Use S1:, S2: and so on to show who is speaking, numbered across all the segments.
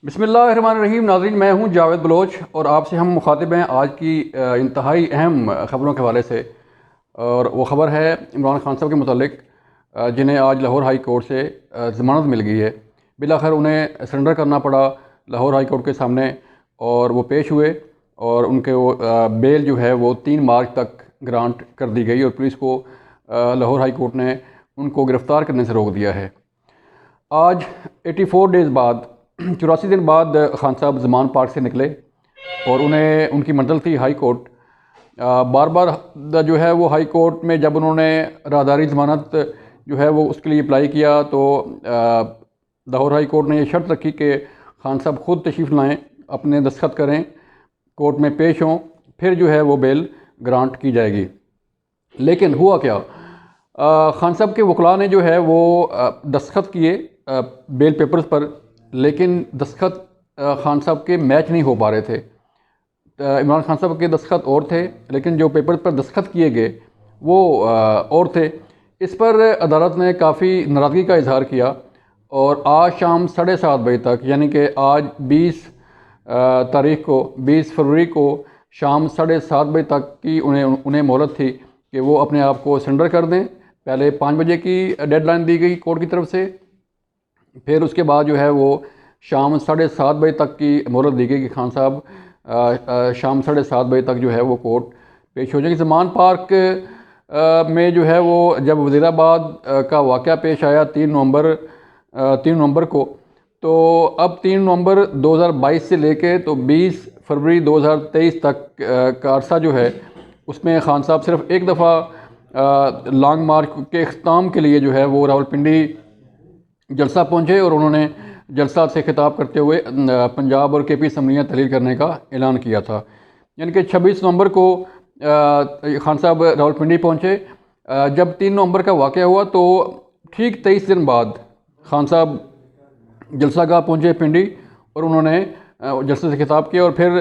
S1: बिस्मिल्लाहिर्रहमानिर्रहीम। नाज़रीन, मैं हूं जावेद बलोच और आपसे हम मुखातिब हैं आज की इंतहाई अहम ख़बरों के हवाले से। और वो ख़बर है इमरान खान साहब के मुतालिक, जिन्हें आज लाहौर हाई कोर्ट से ज़मानत मिल गई है। बिलाखिर उन्हें सरेंडर करना पड़ा लाहौर हाई कोर्ट के सामने और वो पेश हुए और उनके वो बेल जो है वो 3 मार्च तक ग्रांट कर दी गई और पुलिस को लाहौर हाई कोर्ट ने उनको गिरफ़्तार करने से रोक दिया है। आज 84 डेज़ बाद 84 दिन बाद खान साहब ज़मान पार्क से निकले और उन्हें उनकी मंजिल थी हाई कोर्ट। बार बार जो है वो हाई कोर्ट में जब उन्होंने राहदारी ज़मानत जो है वो उसके लिए अप्लाई किया तो लाहौर हाई कोर्ट ने ये शर्त रखी कि खान साहब ख़ुद तशरीफ़ लाएँ, अपने दस्तखत करें, कोर्ट में पेश हों, फिर जो है वो बेल ग्रांट की जाएगी। लेकिन हुआ क्या, खान साहब के वकला ने जो है वो दस्तखत किए बेल पेपर्स पर, लेकिन दस्तखत खान साहब के मैच नहीं हो पा रहे थे। इमरान खान साहब के दस्तखत और थे लेकिन जो पेपर पर दस्तखत किए गए वो और थे। इस पर अदालत ने काफ़ी नाराज़गी का इजहार किया और आज शाम 7:30 बजे तक, यानी कि आज 20 तारीख को 20 फरवरी को शाम 7:30 बजे तक की उन्हें मोहलत थी कि वो अपने आप को सरेंडर कर दें। पहले 5 बजे की डेडलाइन दी गई कोर्ट की तरफ से, फिर उसके बाद जो है वो शाम 7:30 बजे तक की मोहलत दी गई कि खान साहब शाम 7:30 बजे तक जो है वो कोर्ट पेश हो जाएगी। ज़मान पार्क में जो है वो जब वज़ीराबाद का वाक़या पेश आया 3 नवंबर को, तो अब 3 नवंबर 2022 से लेके तो 20 फरवरी 2023 तक का अरसा जो है उसमें खान साहब सिर्फ एक दफ़ा लॉन्ग मार्च के अख्ताम के लिए जो है वो रावलपिंडी जलसा पहुँचे और उन्होंने जलसा से खिताब करते हुए पंजाब और KP असम्बलियाँ तहलील करने का ऐलान किया था। यानी कि 26 नवंबर को खान साहब रावलपिंडी पहुँचे। जब 3 नवंबर का वाक़या हुआ तो ठीक 23 दिन बाद खान साहब जलसा गाह पहुँचे पिंडी और उन्होंने जलसे से खिताब किया और फिर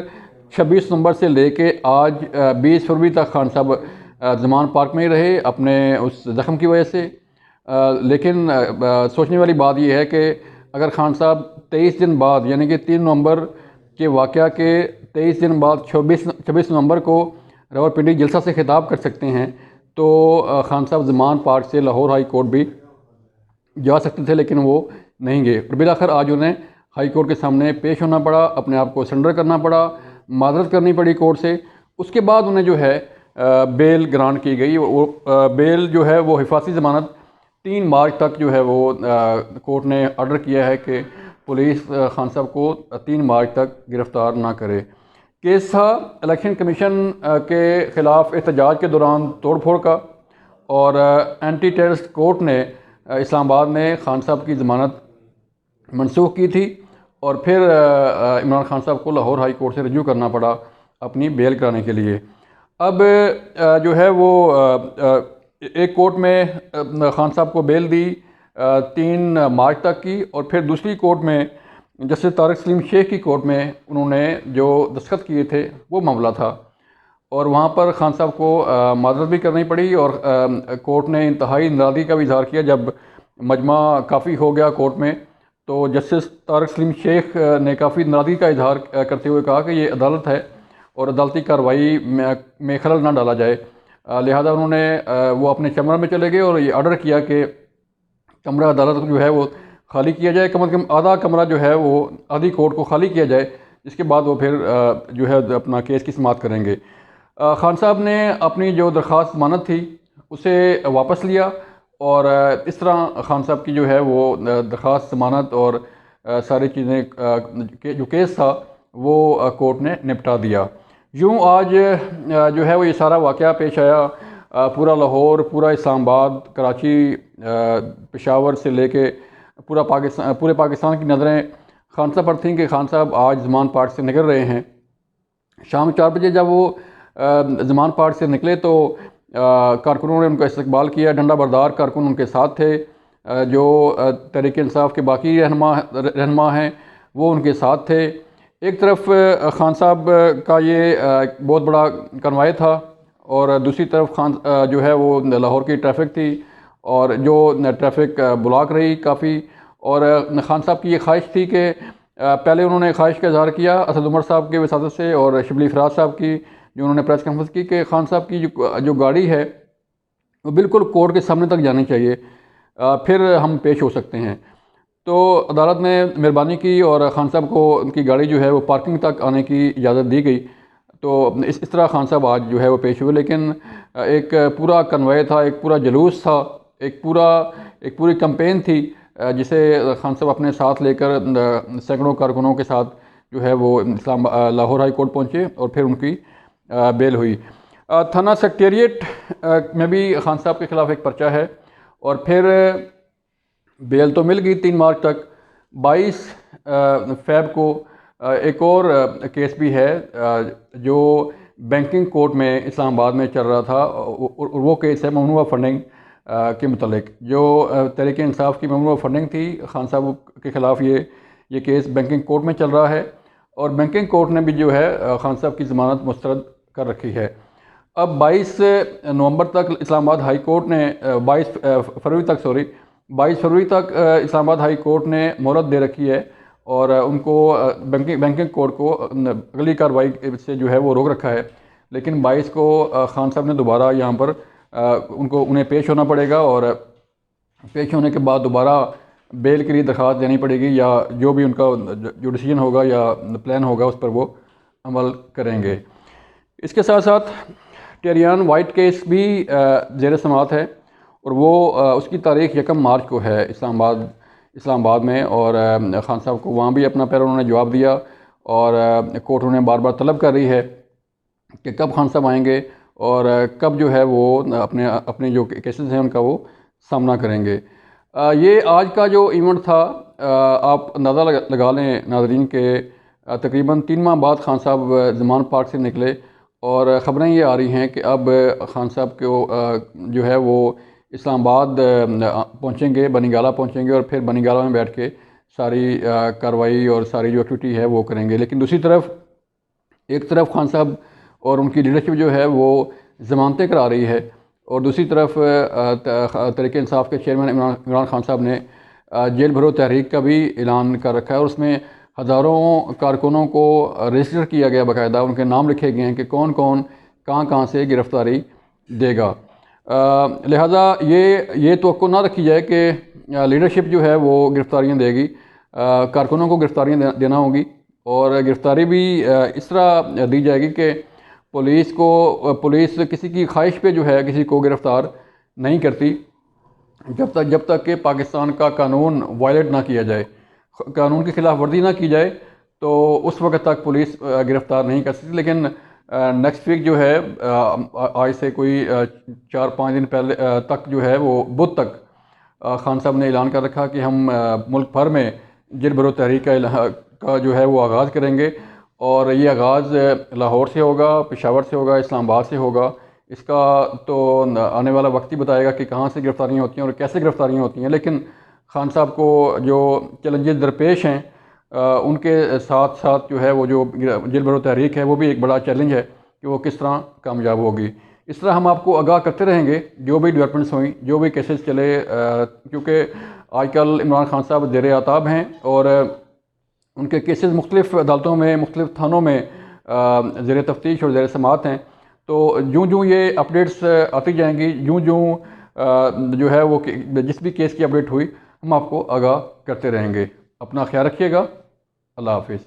S1: 26 नवंबर से लेके आज 20 फरवरी तक खान साहब ज़मान पार्क में ही रहे अपने उस ज़ख्म की वजह से। लेकिन सोचने वाली बात यह है कि अगर खान साहब 23 दिन बाद, यानी कि 3 नवंबर के वाक़या के 23 दिन बाद 26 नवंबर को रावलपिंडी जलसा से खिताब कर सकते हैं, तो खान साहब ज़मान पार्क से लाहौर हाई कोर्ट भी जा सकते थे, लेकिन वो नहीं गए और बिलाखिर आज उन्हें हाई कोर्ट के सामने पेश होना पड़ा, अपने आप को सरेंडर करना पड़ा, माजरत करनी पड़ी कोर्ट से। उसके बाद उन्हें जो है बेल ग्रांट की गई। वो बेल जो है वो हिफाजती ज़मानत 3 मार्च तक जो है वो कोर्ट ने ऑर्डर किया है कि पुलिस खान साहब को 3 मार्च तक गिरफ़्तार ना करे। केस था इलेक्शन कमीशन के ख़िलाफ़ एहतजाज के दौरान तोड़ फोड़ का और एंटी टेररिस्ट कोर्ट ने इस्लामाबाद में खान साहब की ज़मानत मनसूख की थी और फिर इमरान खान साहब को लाहौर हाई कोर्ट से रजू करना पड़ा अपनी बेल कराने के लिए। अब जो है वो एक कोर्ट में खान साहब को बेल दी 3 मार्च तक की और फिर दूसरी कोर्ट में जस्टिस तारिक सलीम शेख की कोर्ट में उन्होंने जो दस्तखत किए थे वो मामला था और वहाँ पर खान साहब को माजरत भी करनी पड़ी और कोर्ट ने इंतहाई नाराज़गी का भी इजहार किया। जब मजमा काफ़ी हो गया कोर्ट में तो जस्टिस तारिक सलीम शेख ने काफ़ी नाराज़गी का इजहार करते हुए कहा कि ये अदालत है और अदालती कार्रवाई में खलल ना डाला जाए। लिहाजा उन्होंने वो अपने चमरा में चले गए और ये ऑर्डर किया कि कमरा अदालत जो है वो खाली किया जाए, कम से कम आधा कमरा जो है वो आधी कोर्ट को खाली किया जाए, जिसके बाद वो फिर जो है अपना केस की समाअत करेंगे। खान साहब ने अपनी जो दरख्वास्त ज़मानत थी उसे वापस लिया और इस तरह खान साहब की जो है वो दरख्वास्त ज़मानत और सारी चीज़ें जो केस था वो कोर्ट ने निपटा दिया। यूँ आज जो है वो ये सारा वाक़या पेश आया। पूरा लाहौर, पूरा इस्लामाबाद, कराची, पेशावर से लेके पूरे पाकिस्तान की नज़रें खान साहब पर थीं कि खान साहब आज ज़मान पार्क से निकल रहे हैं। शाम 4 बजे जब वो ज़मान पार्क से निकले तो कारकुनों ने उनका इस्तकबाल किया। डंडा बरदार कारकुन उनके साथ थे, जो तहरीक इंसाफ के बाकी रहनुमा हैं वो उनके साथ थे। एक तरफ खान साहब का ये बहुत बड़ा कन्वाय था और दूसरी तरफ खान जो है वो लाहौर की ट्रैफिक थी और जो ट्रैफिक ब्लॉक रही काफ़ी। और खान साहब की ये ख्वाहिश थी कि पहले उन्होंने ख्वाहिश का इज़हार किया असद उमर साहब के वसादत से और शिबली फराज साहब की, जो उन्होंने प्रेस कॉन्फ्रेंस की कि खान साहब की जो गाड़ी है वो बिल्कुल कोर्ट के सामने तक जानी चाहिए, फिर हम पेश हो सकते हैं। तो अदालत ने मेहरबानी की और ख़ान साहब को उनकी गाड़ी जो है वो पार्किंग तक आने की इजाज़त दी गई। तो इस तरह ख़ान साहब आज जो है वो पेश हुए। लेकिन एक पूरा कन्वॉय था, एक पूरा जुलूस था, एक पूरी कैंपेन थी, जिसे ख़ान साहब अपने साथ लेकर सैकड़ों कारकुनों के साथ जो है वो लाहौर हाई कोर्ट पहुँचे और फिर उनकी बेल हुई। थाना सेक्रेटेरिएट में भी ख़ान साहब के ख़िलाफ़ एक पर्चा है और फिर बेल तो मिल गई 3 मार्च तक। 22 फ़ैब को एक और केस भी है जो बैंकिंग कोर्ट में इस्लामाबाद में चल रहा था, और वो केस है ममनुआ फ़ंडिंग के मुतल्लिक। जो तहरीक इंसाफ की ममनुआ फ़ंडिंग थी, ख़ान साहब के ख़िलाफ़ ये केस बैंकिंग कोर्ट में चल रहा है और बैंकिंग कोर्ट ने भी जो है ख़ान साहब की ज़मानत मुस्तरद कर रखी है। अब 22 नवंबर तक इस्लामाबाद हाई कोर्ट ने 22 फरवरी तक इस्लामाबाद हाई कोर्ट ने मोहलत दे रखी है और उनको बैंकिंग कोर्ट को अगली कार्रवाई से जो है वो रोक रखा है। लेकिन 22 को ख़ान साहब ने दोबारा यहाँ पर उन्हें पेश होना पड़ेगा और पेश होने के बाद दोबारा बेल के लिए दरख्वास्त देनी पड़ेगी, या जो भी उनका जो डिसीजन होगा या प्लान होगा उस पर वो अमल करेंगे। इसके साथ साथ टेरियान वाइट केस भी ज़ेर समाअत है और वो उसकी तारीख़ 1 मार्च को है इस्लामाबाद में, और ख़ान साहब को वहाँ भी अपना पहले उन्होंने जवाब दिया और कोर्ट उन्हें बार बार तलब कर रही है कि कब ख़ान साहब आएंगे और कब जो है वो अपने जो केसेस हैं उनका वो सामना करेंगे। ये आज का जो इवेंट था, आप अंदाज़ा लगा लें नाज़रीन के तकरीबन 3 माह बाद ख़ान साहब ज़मान पार्क से निकले और ख़बरें ये आ रही हैं कि अब ख़ान साहब को जो है वो इस्लामाबाद पहुँचेंगे, बनीगाला पहुँचेंगे और फिर बनीगाला में बैठ के सारी कार्रवाई और सारी जो एक्टिविटी है वो करेंगे। लेकिन दूसरी तरफ एक तरफ ख़ान साहब और उनकी लीडरशिप जो है वो ज़मानतें करा रही है और दूसरी तरफ तहरीक इंसाफ के चेयरमैन इमरान खान साहब ने जेल भरो तहरीक का भी ऐलान कर रखा है और उसमें हज़ारों कारकुनों को रजिस्टर किया गया, बाकायदा उनके नाम लिखे गए हैं कि कौन कौन कहाँ से गिरफ़्तारी देगा। लिहाजा ये तवक्को ना रखी जाए कि लीडरशिप जो है वो गिरफ़्तारियाँ देगी, कारकुनों को गिरफ़्तारियाँ देना होगी और गिरफ़्तारी भी इस तरह दी जाएगी कि पुलिस किसी की ख्वाहिश पे जो है किसी को गिरफ़्तार नहीं करती जब तक कि पाकिस्तान का कानून वायलेट ना किया जाए, कानून की खिलाफ वर्जी ना की जाए, तो उस वक्त तक पुलिस गिरफ़्तार नहीं कर सकती। लेकिन नेक्स्ट वीक जो है आज से कोई 4-5 दिन पहले तक जो है वो बुध तक ख़ान साहब ने ऐलान कर रखा कि हम मुल्क भर में जेल भरो तहरीक का जो है वो आगाज़ करेंगे और ये आगाज़ लाहौर से होगा, पेशावर से होगा, इस्लामाबाद से होगा। इसका तो आने वाला वक्त ही बताएगा कि कहाँ से गिरफ़्तारियाँ होती हैं और कैसे गिरफ़्तारियाँ होती हैं। लेकिन ख़ान साहब को जो चैलेंजेस दरपेश हैं उनके साथ साथ जो है वो जो जेल भरो तहरीक है वो भी एक बड़ा चैलेंज है कि वो किस तरह कामयाब होगी। इस तरह हम आपको आगाह करते रहेंगे जो भी डेवलपमेंट्स हुई, जो भी केसेस चले, क्योंकि आजकल इमरान खान साहब ज़ेर आताब हैं और उनके केसेस मुख्तलिफ़ अदालतों में, मुख्तलिफ़ थानों में ज़ेर तफ्तीश और ज़ेर समाअत हैं। तो यूँ ये अपडेट्स आती जाएंगी, यूँ जो है वो जिस भी केस की अपडेट हुई हम आपको आगाह करते रहेंगे। अपना ख्याल रखिएगा। अल्लाह हाफ़िज़।